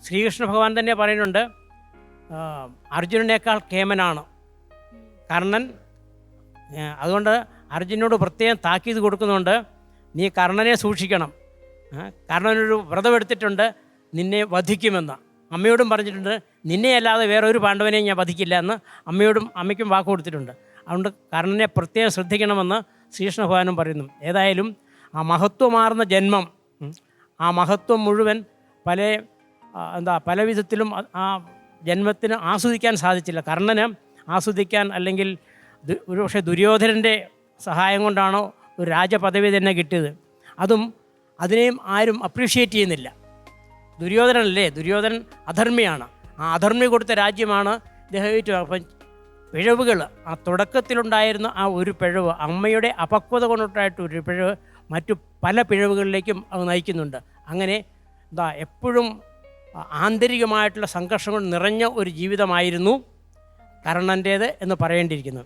ശ്രീകൃഷ്ണ ഭഗവാൻ തന്നെ പറയുന്നുണ്ട്, അർജുനനേക്കാൾ കേമനാണ് കർണൻ. അതുകൊണ്ട് അർജുനോട് പ്രത്യേകം താക്കീത് കൊടുക്കുന്നുണ്ട്, നീ കർണനെ സൂക്ഷിക്കണം. കർണനൊരു വ്രതമെടുത്തിട്ടുണ്ട്, നിന്നെ വധിക്കുമെന്ന്. അമ്മയോടും പറഞ്ഞിട്ടുണ്ട്, നിന്നെ അല്ലാതെ വേറെ ഒരു പാണ്ഡവനെയും ഞാൻ വധിക്കില്ല എന്ന് അമ്മയ്ക്കും വാക്ക് കൊടുത്തിട്ടുണ്ട്. അതുകൊണ്ട് കർണനെ പ്രത്യേകം ശ്രദ്ധിക്കണമെന്ന് ശ്രീകൃഷ്ണ ഭഗവാനും പറയുന്നു. ഏതായാലും ആ മഹത്വമാർന്ന ജന്മം, ആ മഹത്വം മുഴുവൻ പല വിധത്തിലും ആ ജന്മത്തിന് ആസ്വദിക്കാൻ സാധിച്ചില്ല. കർണന് ആസ്വദിക്കാൻ, അല്ലെങ്കിൽ ഒരു പക്ഷേ ദുര്യോധനൻ്റെ സഹായം കൊണ്ടാണോ ഒരു രാജപദവി തന്നെ കിട്ടിയത്. അതിനെയും ആരും അപ്രീഷിയേറ്റ് ചെയ്യുന്നില്ല. ദുര്യോധനൻ അധർമ്മിയാണ്. ആ അധർമ്മി കൊടുത്ത രാജ്യമാണ് ഇദ്ദേഹം ഏറ്റവും. അപ്പം പിഴവുകൾ, ആ തുടക്കത്തിലുണ്ടായിരുന്ന ആ ഒരു പിഴവ്, അമ്മയുടെ അപക്വത കൊണ്ടിട്ടായിട്ടൊരു പിഴവ് മറ്റു പല പിഴവുകളിലേക്കും അത് നയിക്കുന്നുണ്ട്. അങ്ങനെ എപ്പോഴും ആന്തരികമായിട്ടുള്ള സംഘർഷങ്ങൾ നിറഞ്ഞ ഒരു ജീവിതമായിരുന്നു കർണൻ്റേത് എന്ന് പറയേണ്ടിയിരിക്കുന്നു.